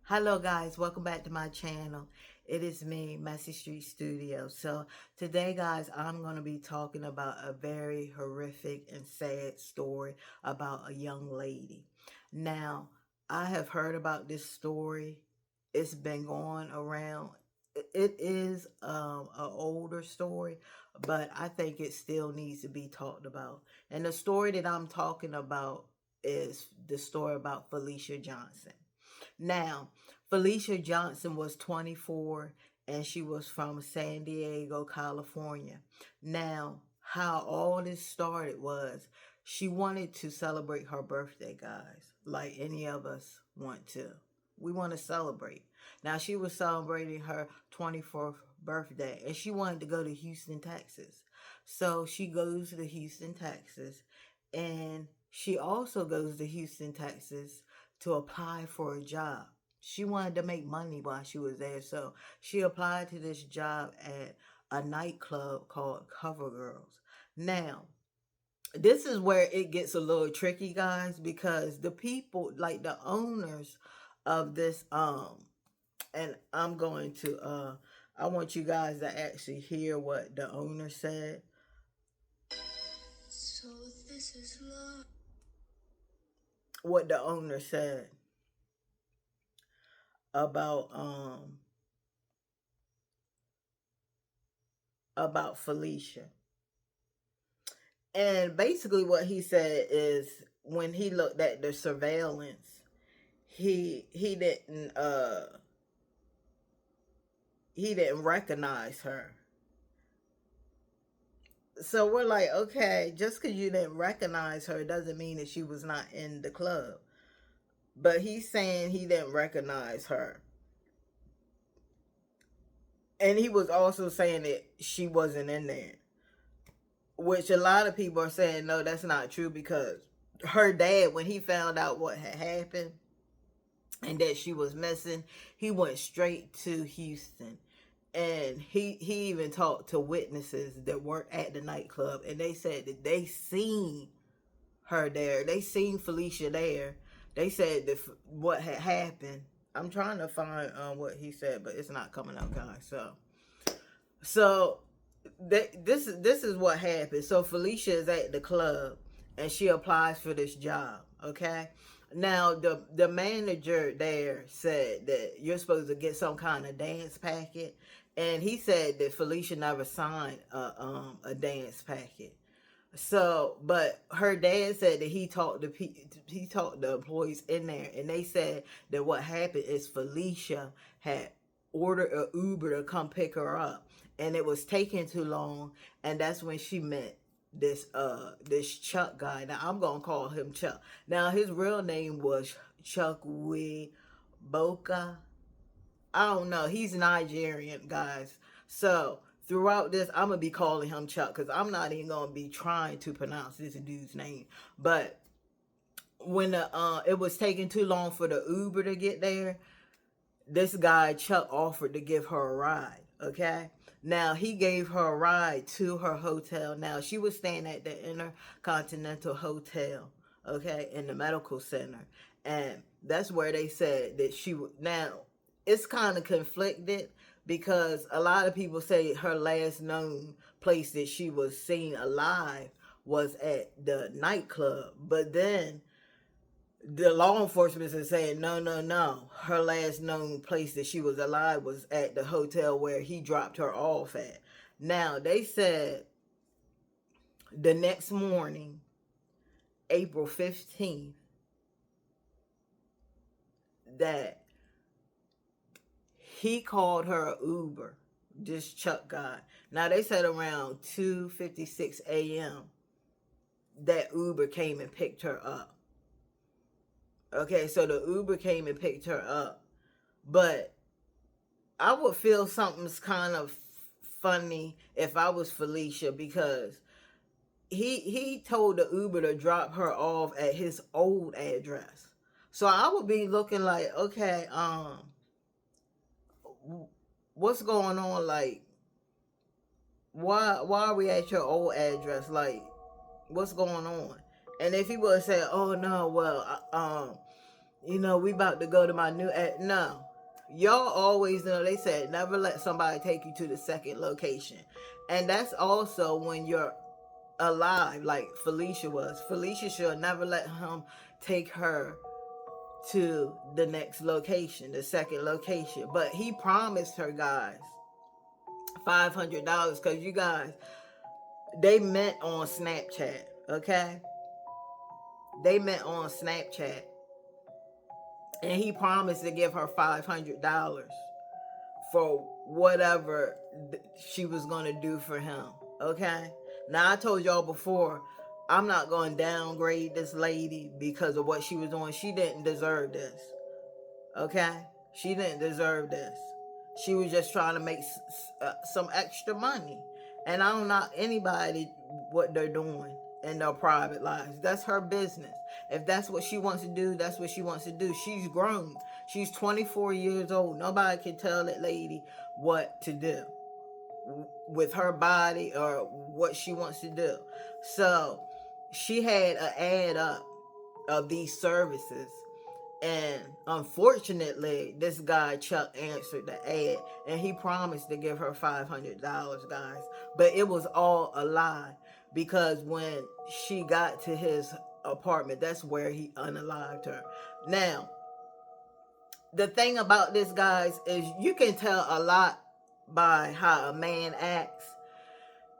Hello guys, welcome back to my channel. It is me, Messy Street Studio. So today guys, I'm going to be talking about a very horrific and sad story about a young lady. Now, I have heard about this story. It's been going around. It is an older story, but I think it still needs to be talked about. And the story that I'm talking about is the story about Felicia Johnson. Now, Felicia Johnson was 24 and she was from San Diego, California. Now, how all this started was she wanted to celebrate her birthday, guys, like any of us want to. We want to celebrate. Now, she was celebrating her 24th birthday and she wanted to go to Houston, Texas. So she goes to Houston, Texas, and she also goes to Houston, Texas to apply for a job. She wanted to make money while she was there, so she applied to this job at a nightclub called Cover Girls. Now, this is where it gets a little tricky, guys, because the people, like the owners of this, and I'm going to, I want you guys to actually hear what the owner said. So this is love. What the owner said about Felicia. And basically what he said is when he looked at the surveillance, he didn't he didn't recognize her. So we're like, okay, just because you didn't recognize her doesn't mean that she was not in the club. But he's saying he didn't recognize her. And he was also saying that she wasn't in there. Which a lot of people are saying, no, that's not true, because her dad, when he found out what had happened and that she was missing, he went straight to Houston. And he even talked to witnesses that worked at the nightclub, and they said that they seen her there. They seen Felicia there. They said that what had happened. I'm trying to find what he said, but it's not coming up, guys. So this is what happened. So Felicia is at the club and she applies for this job. Okay. Now the manager there said that you're supposed to get some kind of dance packet, and he said that Felicia never signed a dance packet. So, but her dad said that he talked to employees in there, and they said that what happened is Felicia had ordered an Uber to come pick her up, and it was taking too long, and that's when she met this Chuck guy. Now I'm gonna call him Chuck. Now his real name was Chuck Boca. I don't know. He's Nigerian, guys. So throughout this, I'm gonna be calling him Chuck because I'm not even gonna be trying to pronounce this dude's name. But when it was taking too long for the Uber to get there, this guy Chuck offered to give her a ride. Okay. Now he gave her a ride to her hotel. Now she was staying at the Intercontinental Hotel, okay, in the medical center, and that's where they said that she would. Now it's kind of conflicted because a lot of people say her last known place that she was seen alive was at the nightclub, but then the law enforcement is saying no, no, no. Her last known place that she was alive was at the hotel where he dropped her off at. Now they said the next morning, April 15th, that he called her an Uber, this Chuck guy. Now they said around 2:56 a.m. that Uber came and picked her up. Okay, so the Uber came and picked her up. But I would feel something's kind of funny if I was Felicia, because he told the Uber to drop her off at his old address. So I would be looking like, okay, what's going on? Like, why are we at your old address? Like, what's going on? And if he would have said, oh no, well, we about to go to my new no. Y'all always know they said never let somebody take you to the second location. And that's also when you're alive, like Felicia was. Felicia should never let him take her to the next location, the second location. But he promised her, guys, $500 because you guys, they met on Snapchat, okay? They met on Snapchat. And he promised to give her $500 for whatever she was going to do for him, okay? Now, I told y'all before, I'm not going to downgrade this lady because of what she was doing. She didn't deserve this, okay? She didn't deserve this. She was just trying to make some extra money. And I don't knock anybody what they're doing in their private lives. That's her business. If that's what she wants to do, that's what she wants to do. She's grown. She's 24 years old. Nobody can tell that lady what to do with her body or what she wants to do. So she had an ad up of these services. And unfortunately, this guy Chuck answered the ad, and he promised to give her $500, guys. But it was all a lie, because when she got to his apartment, that's where he unalived her. Now, the thing about this, guys, is you can tell a lot by how a man acts.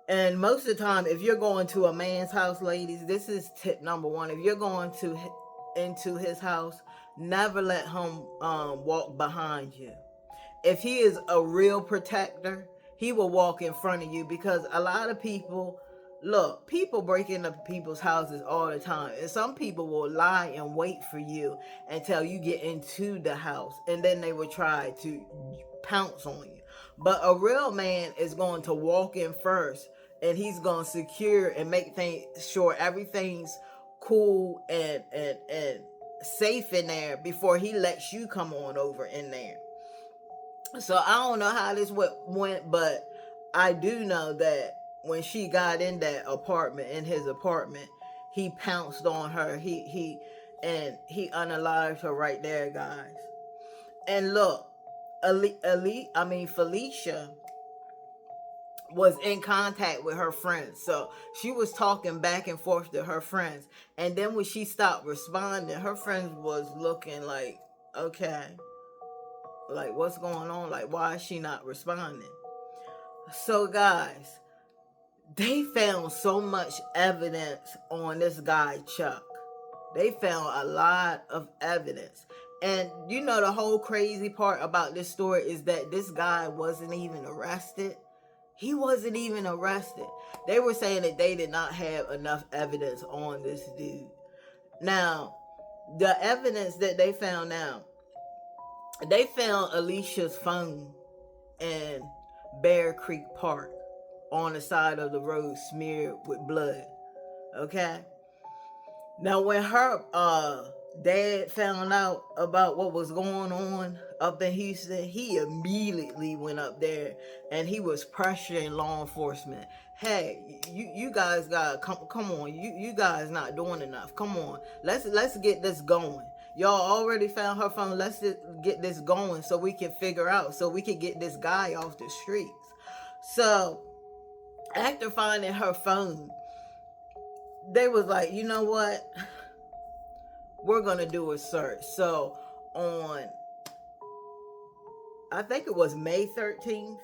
And most of the time, if you're going to a man's house, ladies, this is tip number one. If you're going into his house, never let him walk behind you. If he is a real protector, he will walk in front of you, because a lot of people, look, people break into people's houses all the time. And some people will lie and wait for you until you get into the house. And then they will try to pounce on you. But a real man is going to walk in first, and he's going to secure and make sure everything's cool and safe in there before he lets you come on over in there. So I don't know how this went, but I do know that when she got in his apartment, he pounced on her. He unalived her right there, guys. And look, Felicia was in contact with her friends. So she was talking back and forth to her friends. And then when she stopped responding, her friends was looking like, okay, like, what's going on? Like, why is she not responding? So, guys, they found so much evidence on this guy, Chuck. They found a lot of evidence. And the whole crazy part about this story is that this guy wasn't even arrested. He wasn't even arrested. They were saying that they did not have enough evidence on this dude. Now, the evidence that they found they found Alicia's phone in Bear Creek Park on the side of the road smeared with blood. Okay? Now, when her dad found out about what was going on up in Houston, he immediately went up there and he was pressuring law enforcement. Hey, you guys got come on, you guys not doing enough. Come on, let's get this going. Y'all already found her phone. Let's just get this going so we can figure out, so we can get this guy off the streets. So after finding her phone, they was like, you know what? We're going to do a search. So on, I think it was May 13th.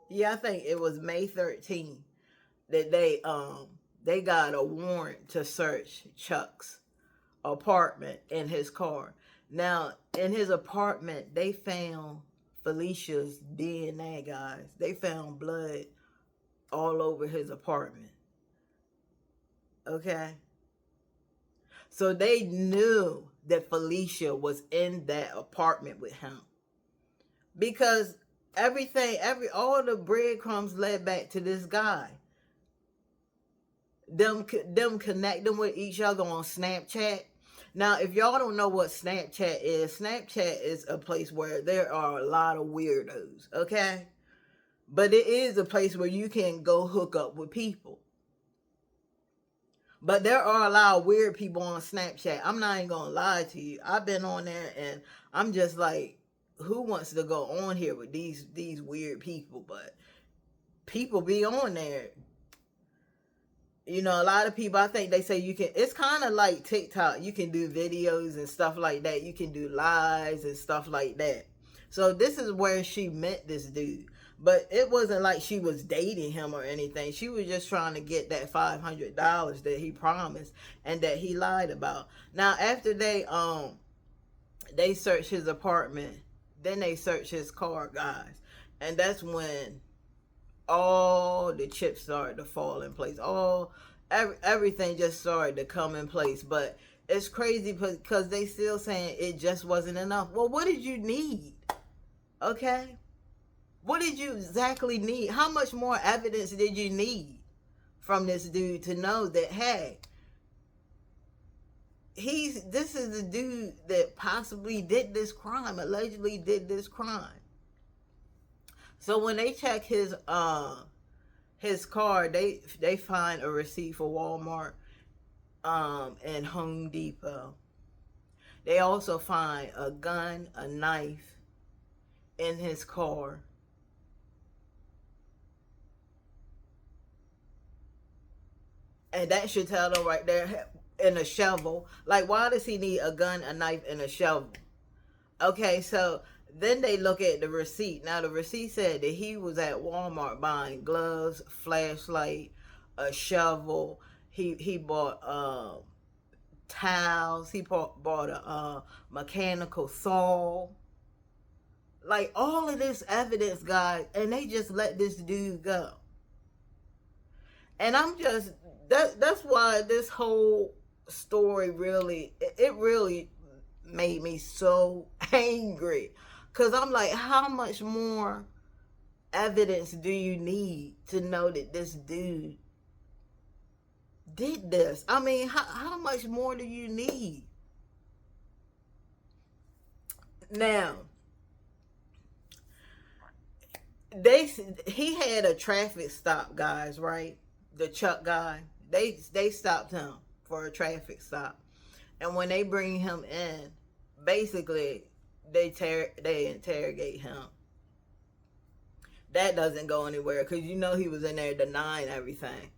Yeah, I think it was May 13th that they got a warrant to search Chuck's apartment in his car. Now, in his apartment, they found Felicia's DNA, guys. They found blood all over his apartment. Okay? So they knew that Felicia was in that apartment with him. Because all the breadcrumbs led back to this guy. Them connecting with each other on Snapchat. Now, if y'all don't know what Snapchat is a place where there are a lot of weirdos, okay? But it is a place where you can go hook up with people. But there are a lot of weird people on Snapchat. I'm not even gonna lie to you. I've been on there and I'm just like, who wants to go on here with these weird people? But people be on there. You know, a lot of people, I think they say you can, it's kind of like TikTok. You can do videos and stuff like that. You can do lives and stuff like that. So this is where she met this dude. But it wasn't like she was dating him or anything. She was just trying to get that $500 that he promised and that he lied about. Now, after they searched his apartment, then they searched his car, guys. And that's when all the chips started to fall in place. Everything just started to come in place. But it's crazy because they still saying it just wasn't enough. Well, what did you need? Okay? What did you exactly need? How much more evidence did you need from this dude to know that, hey, this is the dude that possibly did this crime, allegedly did this crime. So when they check his car, they find a receipt for Walmart and Home Depot. They also find a gun, a knife in his car. And that should tell them right there, in a shovel. Like, why does he need a gun, a knife, and a shovel? Okay, so then they look at the receipt. Now, the receipt said that he was at Walmart buying gloves, flashlight, a shovel. He bought towels. He bought a mechanical saw. Like, all of this evidence, guys, and they just let this dude go. And I'm just, that's why this whole story really, it really made me so angry. Because I'm like, how much more evidence do you need to know that this dude did this? I mean, how much more do you need? Now, he had a traffic stop, guys, right? The truck guy, they stopped him for a traffic stop, and when they bring him in, basically they interrogate him. That doesn't go anywhere because you know he was in there denying everything.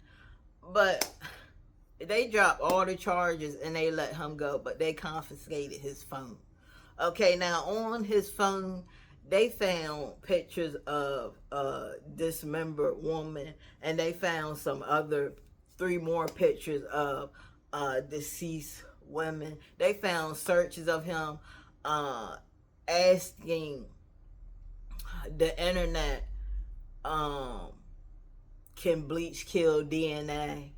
But they dropped all the charges and they let him go, but they confiscated his phone. Okay, now on his phone, they found pictures of a dismembered woman, and they found some other 3 more pictures of deceased women. They found searches of him asking the internet, can bleach kill DNA?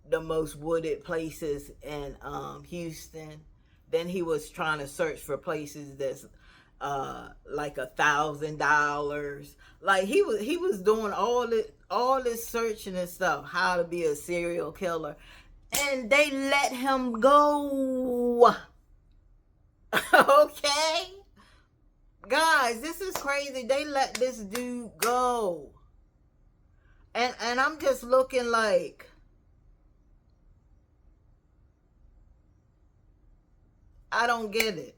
The most wooded places in Houston. Then he was trying to search for places that's like $1,000. Like he was doing all this searching and stuff, how to be a serial killer, and they let him go. Okay, guys, this is crazy. They let this dude go, and I'm just looking like, I don't get it.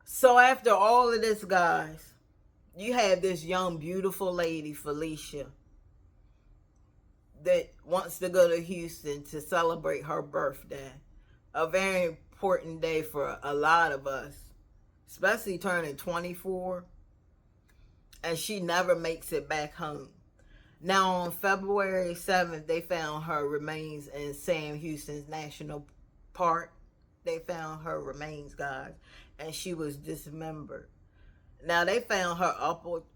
So after all of this, guys, you have this young, beautiful lady, Felicia, that wants to go to Houston to celebrate her birthday. A very important day for a lot of us, especially turning 24. And she never makes it back home. Now, on February 7th, they found her remains in Sam Houston's National Park. They found her remains, guys, and she was dismembered. Now they found her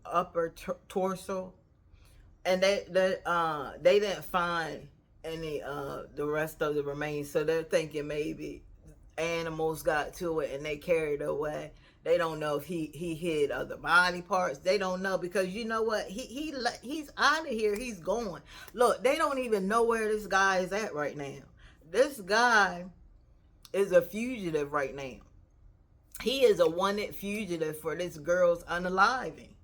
upper torso, and they didn't find any the rest of the remains. So they're thinking maybe animals got to it and they carried it away. They don't know if he hid other body parts. They don't know, because you know what? He's out of here. He's going. Look, they don't even know where this guy is at right now. This guy is a fugitive right now. He is a wanted fugitive for this girl's unaliving.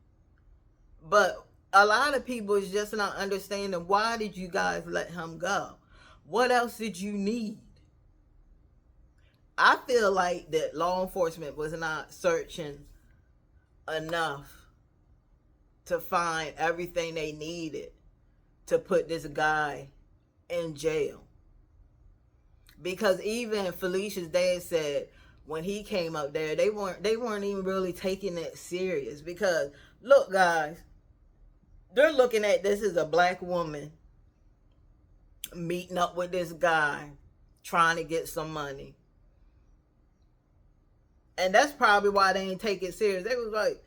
But A lot of people is just not understanding, why did you guys let him go? What else did you need? I feel like that law enforcement was not searching enough to find everything they needed to put this guy in jail. Because even Felicia's dad said when he came up there, they weren't even really taking it serious. Because look, guys, they're looking at this as a black woman meeting up with this guy trying to get some money. And that's probably why they didn't take it serious. They was like,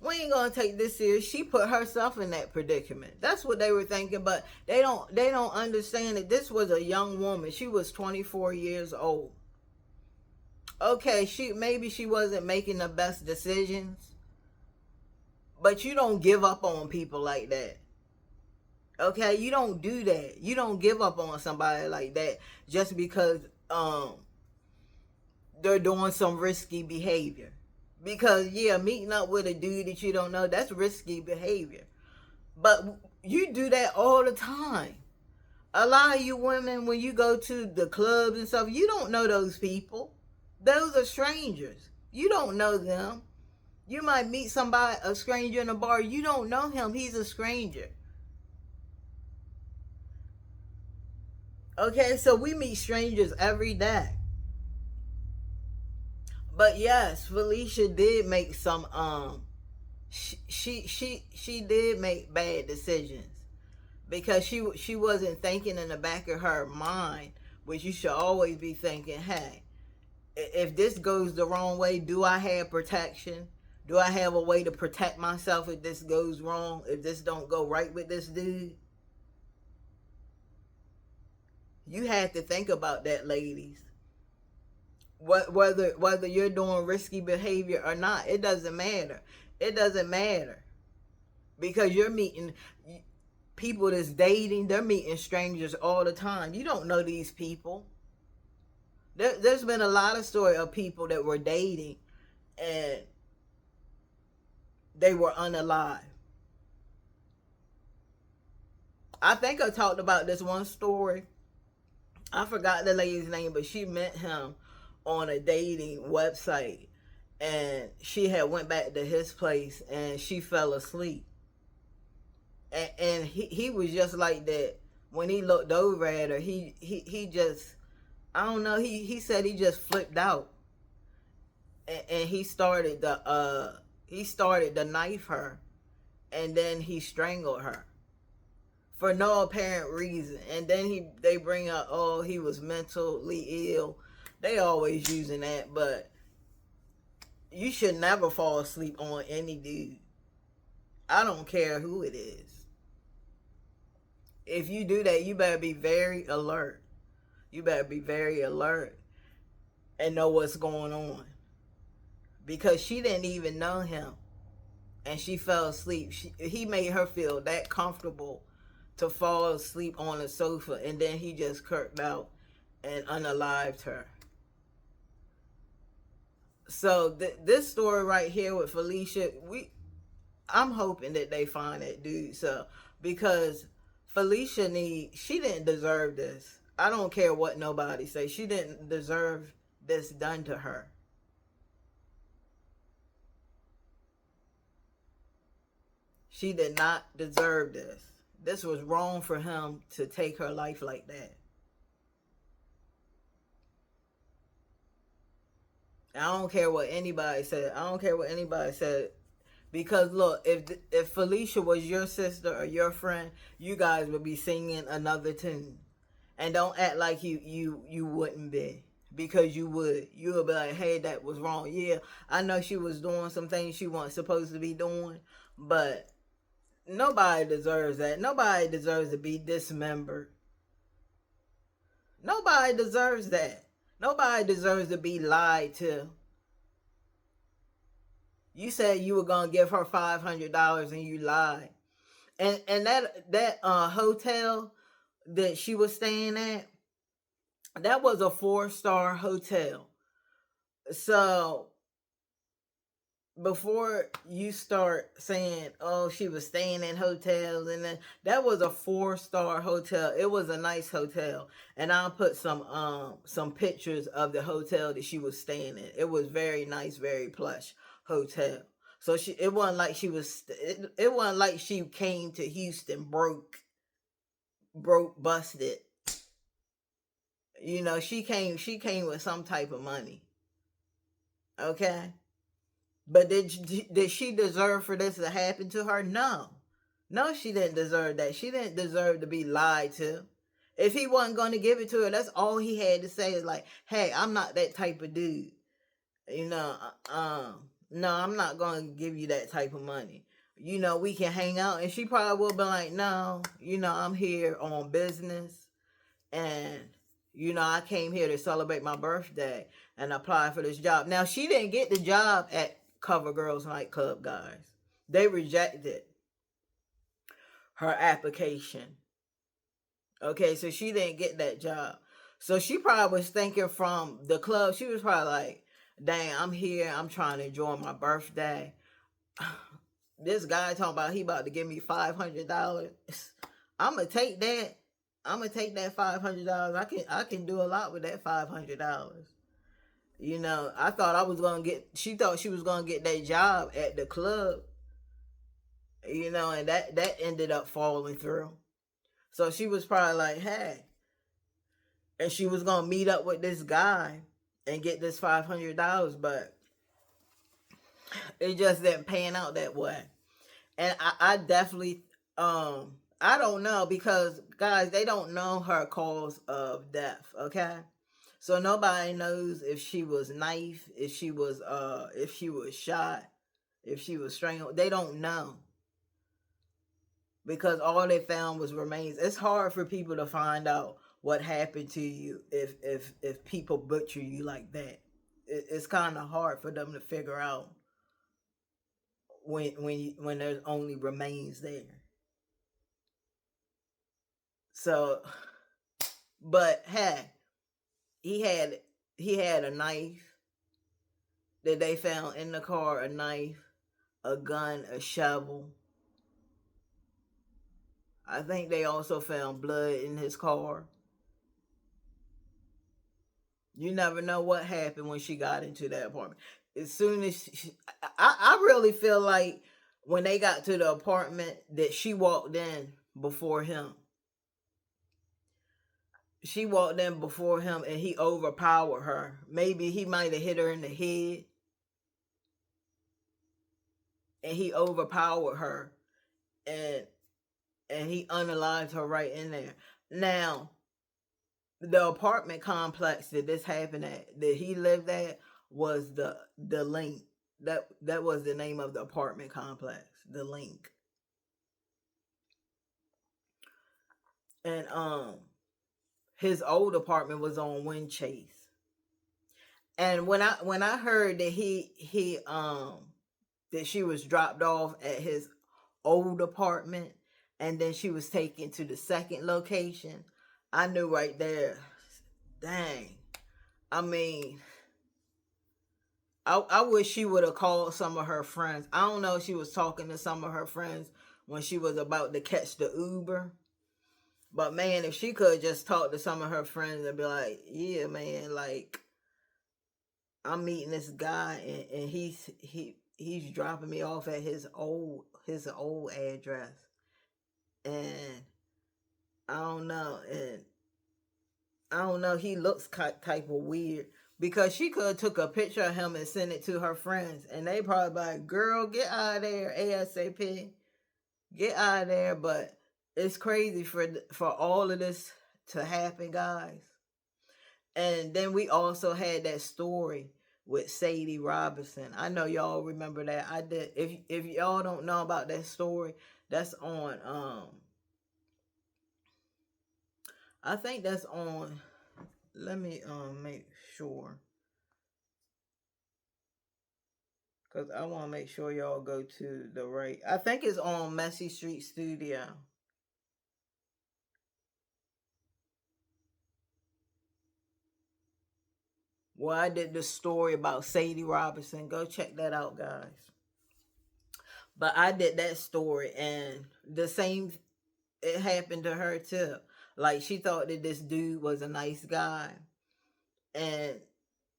we ain't gonna take this serious. She put herself in that predicament. That's what they were thinking, but they don't understand that this was a young woman. She was 24 years old. Okay, maybe she wasn't making the best decisions, but you don't give up on people like that. Okay, you don't do that. You don't give up on somebody like that just because they're doing some risky behavior. Because yeah, meeting up with a dude that you don't know, that's risky behavior. But you do that all the time. A lot of you women, when you go to the clubs and stuff, you don't know those people. Those are strangers. You don't know them. You might meet somebody, a stranger in a bar. You don't know him. He's a stranger. Okay, so we meet strangers every day. But yes, Felicia did make some she did make bad decisions, because she wasn't thinking in the back of her mind, which you should always be thinking, hey, if this goes the wrong way, do I have protection? Do I have a way to protect myself if this goes wrong, if this don't go right with this dude? You have to think about that, ladies. Whether you're doing risky behavior or not, it doesn't matter. It doesn't matter, because you're meeting people that's dating. They're meeting strangers all the time. You don't know these people. There's been a lot of story of people that were dating and they were unalive. I think I talked about this one story. I forgot the lady's name, but she met him on a dating website, and she had went back to his place and she fell asleep. And he was just like that. When he looked over at her, he just, I don't know, he said he just flipped out. And he started to knife her, and then he strangled her for no apparent reason. And then they bring up, oh, he was mentally ill. They always using that, but you should never fall asleep on any dude. I don't care who it is. If you do that, you better be very alert. You better be very alert and know what's going on. Because she didn't even know him, and she fell asleep. He made her feel that comfortable to fall asleep on the sofa, and then he just kirked out and unalived her. So this story right here with Felicia, I'm hoping that they find that dude. So, because Felicia she didn't deserve this. I don't care what nobody say. She didn't deserve this done to her. She did not deserve this. This was wrong for him to take her life like that. I don't care what anybody said. I don't care what anybody said. Because look, if Felicia was your sister or your friend, you guys would be singing another tune. And don't act like you wouldn't be. Because you would. You would be like, hey, that was wrong. Yeah, I know she was doing some things she wasn't supposed to be doing. But nobody deserves that. Nobody deserves to be dismembered. Nobody deserves that. Nobody deserves to be lied to. You said you were gonna give her $500 and you lied. And that hotel that she was staying at, that was a 4-star hotel. So before you start saying, oh, she was staying in hotels, and then that was a 4-star hotel. It was a nice hotel, and I'll put some pictures of the hotel that she was staying in. It was very nice, very plush hotel. So it wasn't like she was it wasn't like she came to Houston broke busted. You know, she came with some type of money. Okay? But did she deserve for this to happen to her? No. No, she didn't deserve that. She didn't deserve to be lied to. If he wasn't going to give it to her, that's all he had to say is like, "Hey, I'm not that type of dude. You know, no, I'm not going to give you that type of money. You know, we can hang out." And she probably would be like, "No, you know, I'm here on business, and you know, I came here to celebrate my birthday and apply for this job." Now, she didn't get the job at Cover Girls Nightclub, guys. They rejected her application. Okay, so she didn't get that job. So she probably was thinking from the club, she was probably like, dang, I'm here, I'm trying to enjoy my birthday. This guy talking about he about to give me $500. I'm gonna take that. I'm gonna take that $500. I can do a lot with that $500. You know, I thought I was gonna get. She thought she was gonna get that job at the club. You know, and that ended up falling through. So she was probably like, hey, and she was gonna meet up with this guy and get this $500, but it just didn't pan out that way. And I definitely, I don't know, because guys, they don't know her cause of death. Okay, so nobody knows if she was knifed, if she was shot, if she was strangled. They don't know, because all they found was remains. It's hard for people to find out what happened to you if people butcher you like that. It's kind of hard for them to figure out when there's only remains there. So, but hey, he had he had a knife that they found in the car, a knife, a gun, a shovel. I think they also found blood in his car. You never know what happened when she got into that apartment. As soon as I really feel like when they got to the apartment that she walked in before him. She walked in before him and he overpowered her. Maybe he might have hit her in the head and he overpowered her, and he unalived her right in there. Now, the apartment complex that this happened at, that he lived at, was the Link. That was the name of the apartment complex, the Link. And his old apartment was on Windchase. And when I heard that that she was dropped off at his old apartment and then she was taken to the second location, I knew right there, dang. I mean, I wish she would have called some of her friends. I don't know if she was talking to some of her friends when she was about to catch the Uber. But man, if she could just talk to some of her friends and be like, yeah, man, like, I'm meeting this guy and he's dropping me off at his old address. And I don't know, he looks type of weird, because she could have took a picture of him and sent it to her friends, and they probably like, girl, get out of there ASAP, get out of there. But it's crazy for all of this to happen, guys. And then we also had that story with Sadie Robinson. I know y'all remember that. I did. If y'all don't know about that story, that's on I think that's on, let me make sure, cuz I want to make sure y'all go to the right. I think it's on Messy Street Studio. Well, I did the story about Sadie Robinson. Go check that out, guys. But I did that story, and the same, it happened to her too. Like, she thought that this dude was a nice guy, and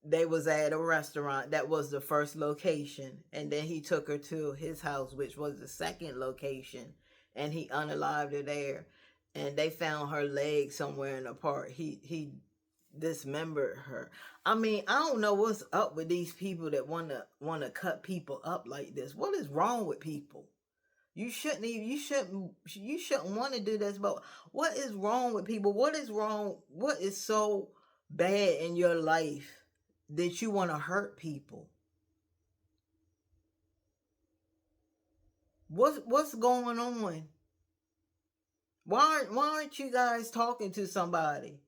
they was at a restaurant that was the first location, and then he took her to his house, which was the second location, and he unalived her there, and they found her leg somewhere in the park. He dismembered her. I mean, I don't know what's up with these people that wanna cut people up like this. What is wrong with people? You shouldn't even, you shouldn't want to do this. But what is wrong with people? What is wrong? What is so bad in your life that you want to hurt people? What's going on? Why aren't you guys talking to somebody?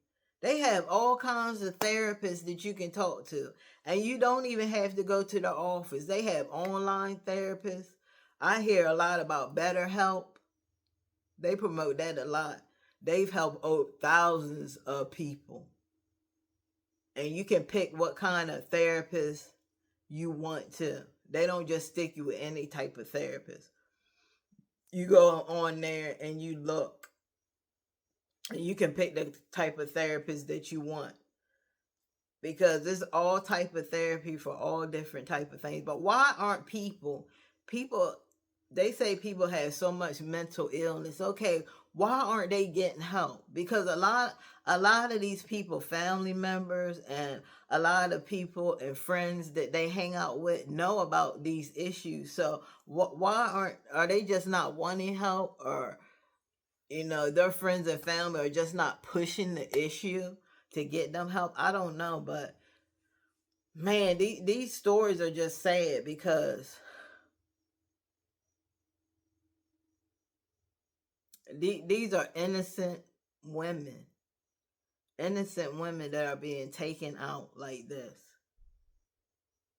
They have all kinds of therapists that you can talk to, and you don't even have to go to the office. They have online therapists. I hear a lot about BetterHelp. They promote that a lot. They've helped thousands of people, and you can pick what kind of therapist you want to. They don't just stick you with any type of therapist. You go on there and you look, and you can pick the type of therapist that you want, because there's all type of therapy for all different type of things. But why aren't people, they say people have so much mental illness. Okay, why aren't they getting help? Because a lot of these people, family members and a lot of people and friends that they hang out with, know about these issues. So why are they just not wanting help? Or their friends and family are just not pushing the issue to get them help? I don't know. But man, these stories are just sad, because these are women innocent women that are being taken out like this,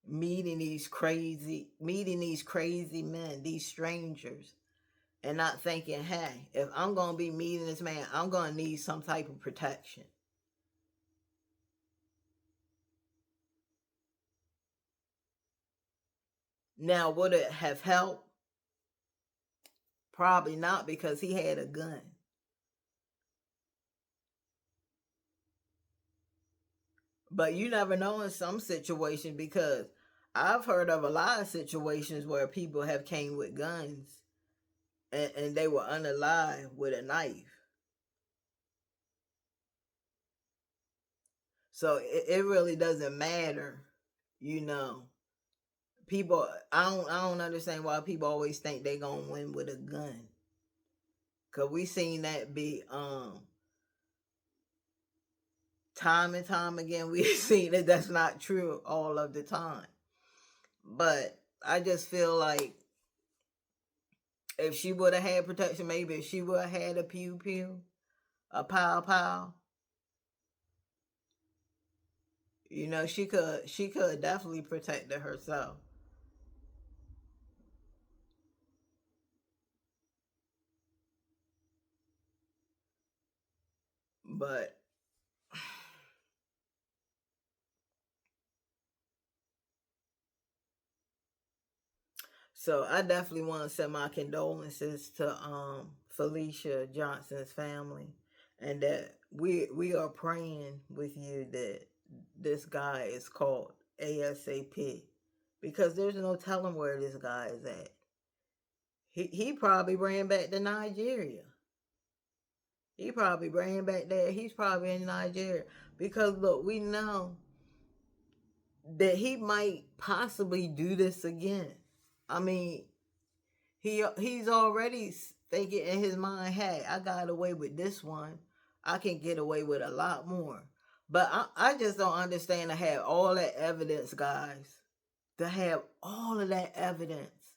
meeting these crazy men, these strangers, and not thinking, hey, if I'm gonna be meeting this man, I'm gonna need some type of protection. Now, would it have helped? Probably not, because he had a gun. But you never know in some situations, because I've heard of a lot of situations where people have came with guns, and they were unalive with a knife. So it really doesn't matter, you know. People, I don't understand why people always think they gonna win with a gun. Cause we seen that be time and time again. We've seen that that's not true all of the time. But I just feel like if she would have had protection, maybe if she would have had a pew pew, a pow pow, she could definitely protected herself. But so I definitely want to send my condolences to Felicia Johnson's family, and that we are praying with you that this guy is caught ASAP, because there's no telling where this guy is at. He probably ran back to Nigeria. He probably ran back there. He's probably in Nigeria, because look, we know that he might possibly do this again. I mean, he's already thinking in his mind, hey, I got away with this one, I can get away with a lot more. But I just don't understand, to have all that evidence, guys, to have all of that evidence,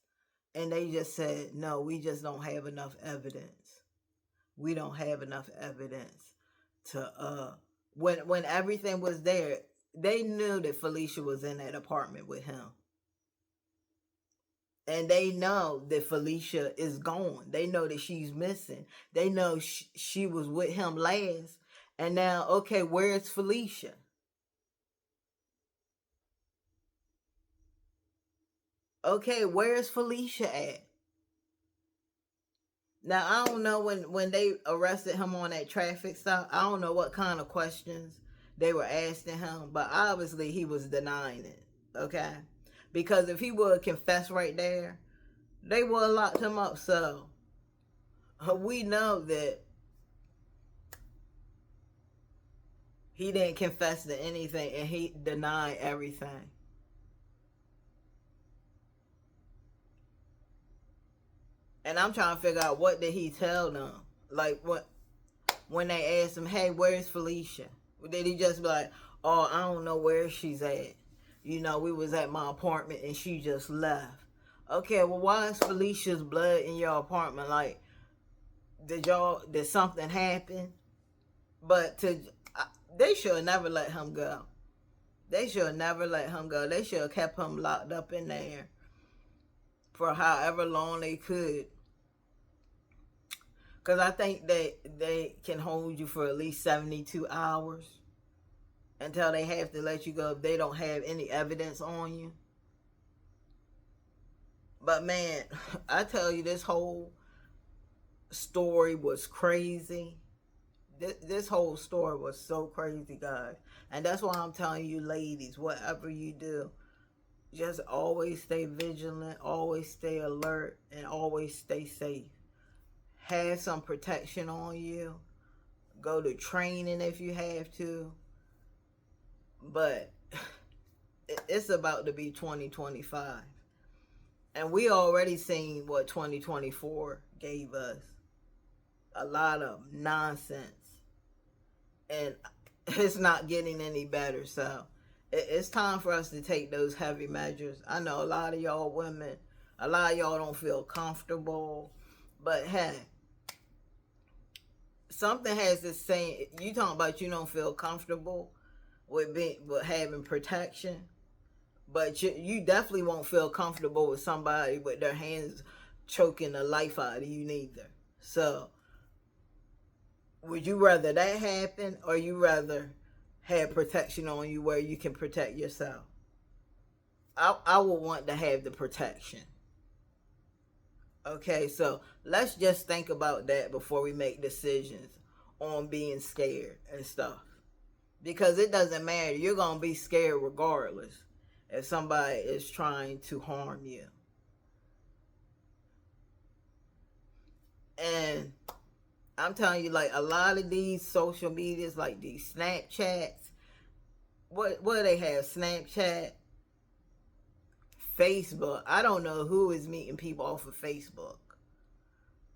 and they just said, no, we just don't have enough evidence. We don't have enough evidence to when everything was there. They knew that Felicia was in that apartment with him, and they know that Felicia is gone. They know that she's missing. They know she was with him last. And now, okay, where's Felicia? Okay, where's Felicia at? Now I don't know when they arrested him on that traffic stop. I don't know what kind of questions they were asking him, but obviously he was denying it. Okay, because if he would confess right there, they would have locked him up. So we know that he didn't confess to anything and he denied everything. And I'm trying to figure out, what did he tell them? Like, what, when they asked him, hey, where's Felicia? Did he just be like, oh, I don't know where she's at? You know, we was at my apartment and she just left. Okay, well, why is Felicia's blood in your apartment? Like, did something happen? But they should have never let him go. They should have never let him go. They should have kept him locked up in there for however long they could. Because I think they can hold you for at least 72 hours until they have to let you go if they don't have any evidence on you. But man, I tell you, this whole story was crazy. This whole story was so crazy, guys. And that's why I'm telling you, ladies, whatever you do, just always stay vigilant, always stay alert, and always stay safe. Have some protection on you. Go to training if you have to. But it's about to be 2025. And we already seen what 2024 gave us. A lot of nonsense. And it's not getting any better. So it's time for us to take those heavy measures. I know a lot of y'all women, a lot of y'all don't feel comfortable. But hey, something has this saying, you talking about you don't feel comfortable with having protection, but you definitely won't feel comfortable with somebody with their hands choking the life out of you neither. So would you rather that happen, or you rather have protection on you where you can protect yourself? I would want to have the protection. Okay, so let's just think about that before we make decisions on being scared and stuff. Because it doesn't matter. You're going to be scared regardless if somebody is trying to harm you. And I'm telling you, like, a lot of these social medias, like these Snapchats, what do they have? Snapchat, Facebook. I don't know who is meeting people off of Facebook.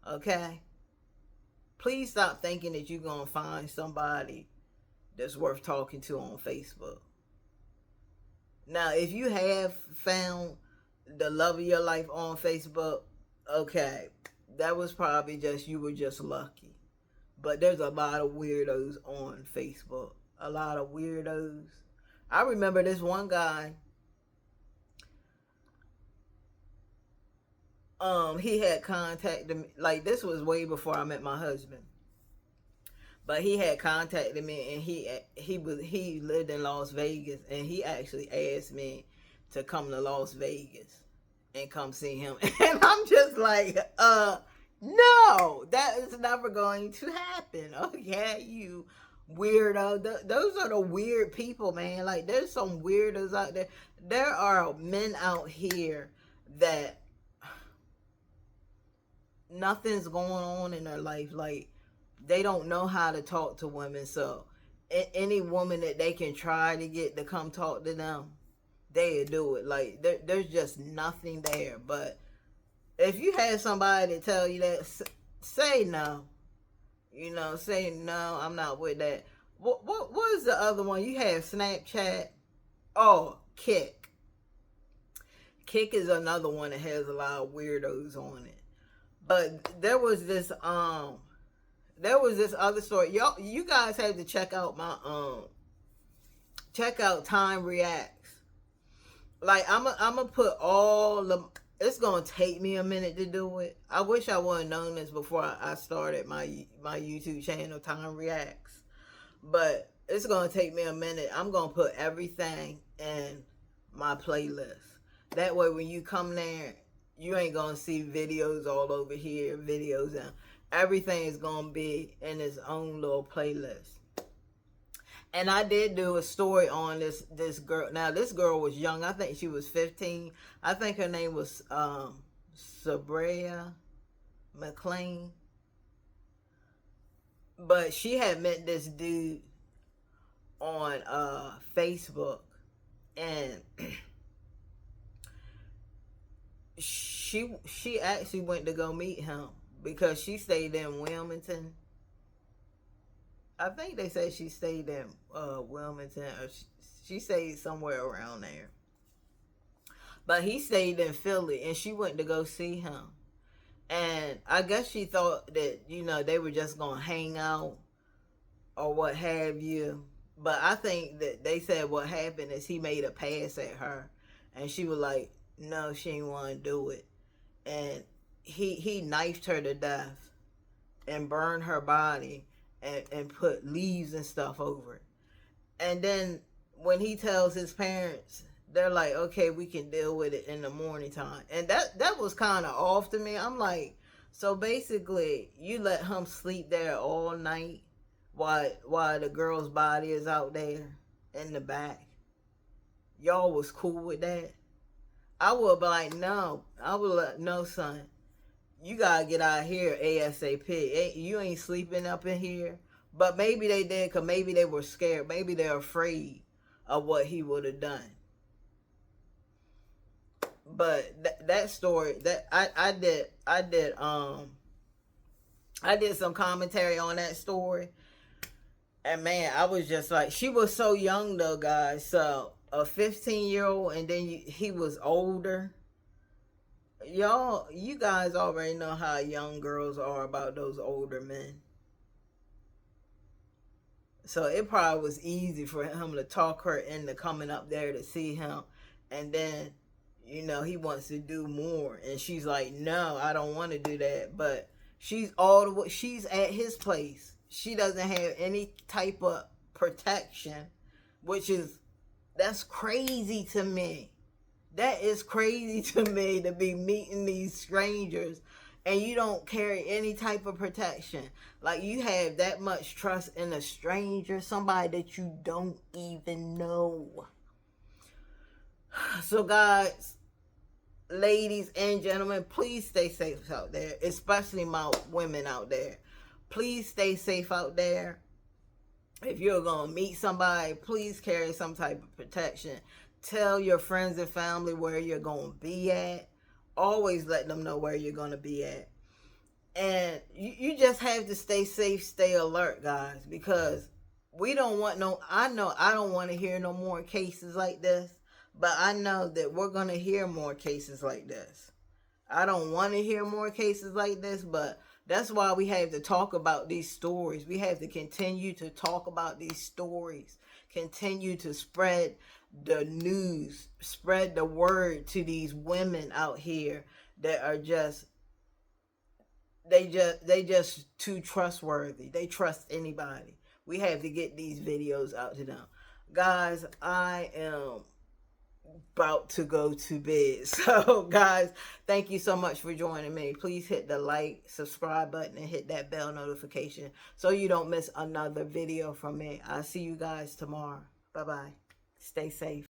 Okay? Please stop thinking that you're going to find somebody that's worth talking to on Facebook. Now, if you have found the love of your life on Facebook, okay, that was probably just, you were just lucky. But there's a lot of weirdos on Facebook. A lot of weirdos. I remember this one guy. He had contacted me. Like, this was way before I met my husband. But he had contacted me, and he lived in Las Vegas, and he actually asked me to come to Las Vegas and come see him. And I'm just like, no, that is never going to happen. Okay, you weirdo. Those are the weird people, man. Like, there's some weirdos out there. There are men out here that nothing's going on in their life. Like, they don't know how to talk to women. So any woman that they can try to get to come talk to them, they'll do it. Like, there's just nothing there. But if you have somebody to tell you that, say no. You know, say no, I'm not with that. What is the other one? You have Snapchat. Oh, Kick. Kick is another one that has a lot of weirdos on it. But there was this other story. You guys have to check out my check out Time Reacts. Like, I'm gonna put all the, it's gonna take me a minute to do it. I wish I would have known this before I started my YouTube channel, Time Reacts. But it's gonna take me a minute. I'm gonna put everything in my playlist. That way when you come there, you ain't gonna see videos all over here, videos and everything is gonna be in its own little playlist. And I did do a story on this girl. Now this girl was young. I think she was 15. I think her name was Sabria McLean. But she had met this dude on Facebook, and she actually went to go meet him because she stayed in Wilmington. I think they said she stayed in Wilmington, or she stayed somewhere around there. But he stayed in Philly, and she went to go see him. And I guess she thought that, you know, they were just going to hang out or what have you. But I think that they said what happened is he made a pass at her. And she was like, no, she didn't want to do it. And he knifed her to death and burned her body and put leaves and stuff over it. And then when he tells his parents, they're like, okay, we can deal with it in the morning time. And that was kind of off to me. I'm like, so basically you let him sleep there all night while the girl's body is out there in the back. Y'all was cool with that? I would be like, no. I would like, no, son. You gotta get out of here ASAP. You ain't sleeping up in here. But maybe they did, because maybe they were scared. Maybe they're afraid of what he would have done. But that story, that I did some commentary on that story. And man, I was just like, she was so young though, guys. So a 15-year-old, and then he was older. Y'all, you guys already know how young girls are about those older men. So it probably was easy for him to talk her into coming up there to see him. And then, you know, he wants to do more. And she's like, no, I don't want to do that. But she's at his place. She doesn't have any type of protection, that's crazy to me. That is crazy to me, to be meeting these strangers and you don't carry any type of protection. Like, you have that much trust in a stranger, somebody that you don't even know. So guys, ladies and gentlemen, please stay safe out there, especially my women out there. Please stay safe out there. If you're going to meet somebody, please carry some type of protection. Tell your friends and family where you're going to be at. Always let them know where you're going to be at. And you just have to stay safe, stay alert, guys, because we don't want I know I don't want to hear no more cases like this, but I know that we're going to hear more cases like this. I don't want to hear more cases like this, but that's why we have to talk about these stories. We have to continue to talk about these stories. Continue to spread the news. Spread the word to these women out here that are they just too trustworthy. They trust anybody. We have to get these videos out to them. Guys, I am about to go to bed. So guys, thank you so much for joining me. Please hit the like, subscribe button, and hit that bell notification so you don't miss another video from me. I'll see you guys tomorrow. Bye bye. Stay safe.